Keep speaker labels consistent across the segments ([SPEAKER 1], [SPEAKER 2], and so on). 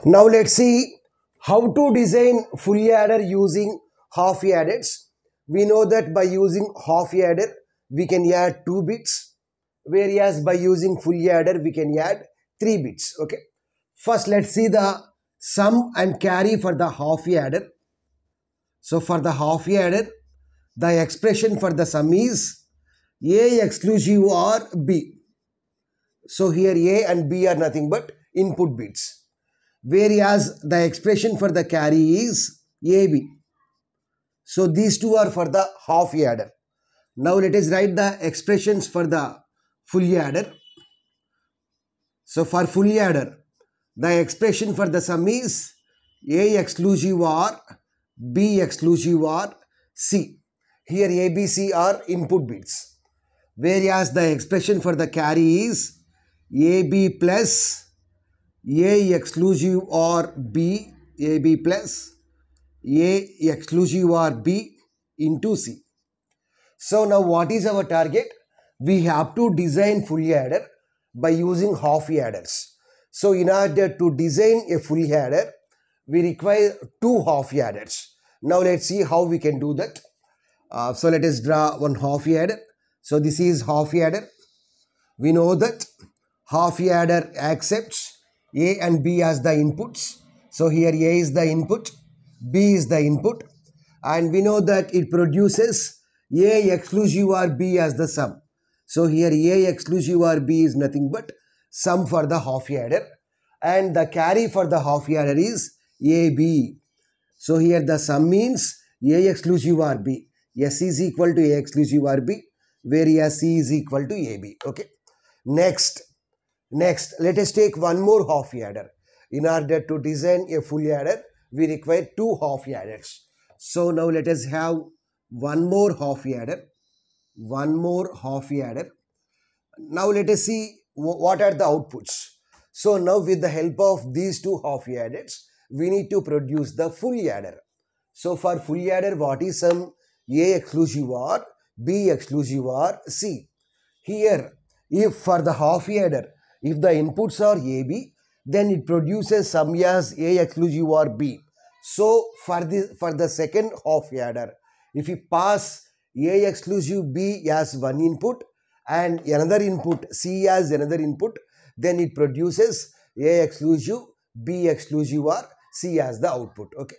[SPEAKER 1] Now let's see how to design full adder using half adders. We know that by using half adder we can add 2 bits, whereas by using full adder we can add 3 bits. Okay. First let's see the sum and carry for the half adder. So for the half adder, the expression for the sum is A exclusive or B. So here A and B are nothing but input bits, whereas the expression for the carry is AB. So these two are for the half adder. Now let us write the expressions for the full adder. So for full adder, the expression for the sum is A exclusive or B exclusive or C. Here A, B, C are input bits, whereas the expression for the carry is AB plus A exclusive or B, AB plus A exclusive or B into C. So now what is our target? We have to design full adder by using half adders. So in order to design a full adder, we require 2 half adders. Now let's see how we can do that. So let us draw one half adder. So this is half adder. We know that half adder accepts A and B as the inputs. So here A is the input, B is the input, and we know that it produces A exclusive or B as the sum. So here A exclusive or B is nothing but sum for the half adder, and the carry for the half adder is AB. So here the sum means A exclusive or B. S is equal to A exclusive or B, whereas C is equal to AB. Okay. Next, let us take one more half adder. In order to design a full adder, we require 2 half adders. So now let us have one more half adder. Now let us see what are the outputs. So now with the help of these 2 half adders, we need to produce the full adder. So for full adder, what is sum? A exclusive or B exclusive or C. Here, if for the half adder, if the inputs are AB, then it produces sum as A exclusive or B. So for the second half adder, if we pass A exclusive B as one input and another input C as another input, then it produces A exclusive, B exclusive or C as the output. Okay.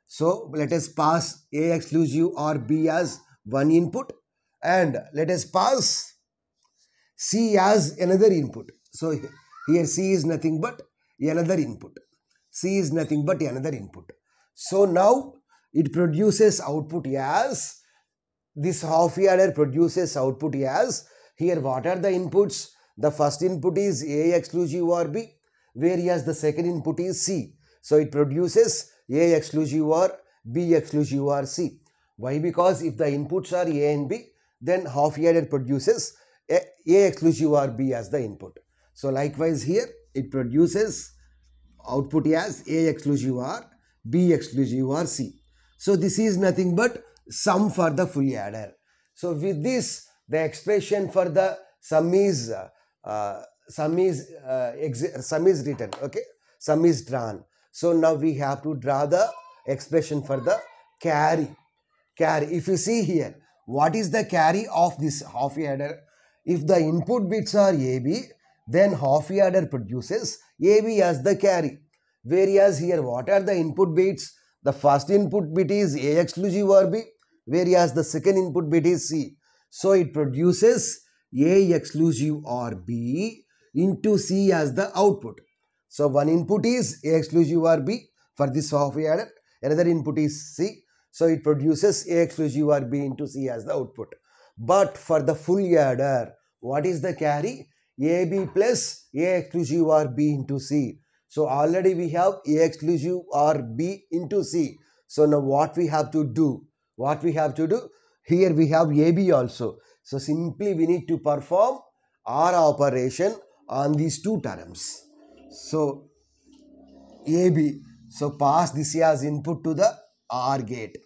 [SPEAKER 1] So let us pass A exclusive or B as one input and let us pass C as another input. So here C is nothing but another input. C is nothing but another input. So now it produces output as, this half adder produces output as, here what are the inputs? The first input is A exclusive or B, whereas the second input is C. So it produces A exclusive or B exclusive or C. Why? Because if the inputs are A and B, then half adder produces A exclusive or B as the input. So likewise here it produces output as A exclusive or B exclusive or C. So this is nothing but sum for the full adder. So with this, the expression for the sum is written. Okay, sum is drawn. So now we have to draw the expression for the carry. If you see here, what is the carry of this half adder? If the input bits are AB, then half adder produces AB as the carry. Whereas here, what are the input bits? The first input bit is A exclusive or B, whereas the second input bit is C. So it produces A exclusive or B into C as the output. So one input is A exclusive or B for this half adder, another input is C. So it produces A exclusive or B into C as the output. But for the full adder, what is the carry? AB plus A exclusive or B into C. So already we have A exclusive or B into C. So now what we have to do? Here we have AB also. So simply we need to perform OR operation on these 2 terms. So AB, so pass this as input to the OR gate.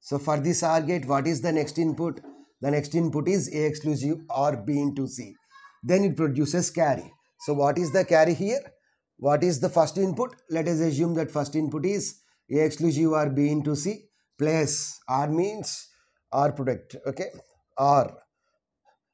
[SPEAKER 1] So for this OR gate, what is the next input? The next input is A exclusive or B into C. Then it produces carry. So what is the carry here? What is the first input? Let us assume that first input is A exclusive or B into C plus R means R product, okay, R.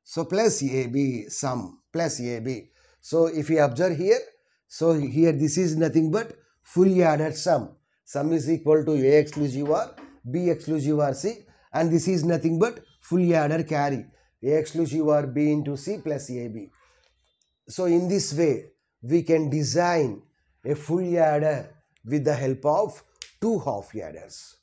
[SPEAKER 1] So plus AB sum plus AB. So if you observe here, so here this is nothing but fully added sum. Sum is equal to A exclusive or B exclusive or C, and this is nothing but fully added carry A exclusive or B into C plus AB. So in this way we can design a full adder with the help of two half adders.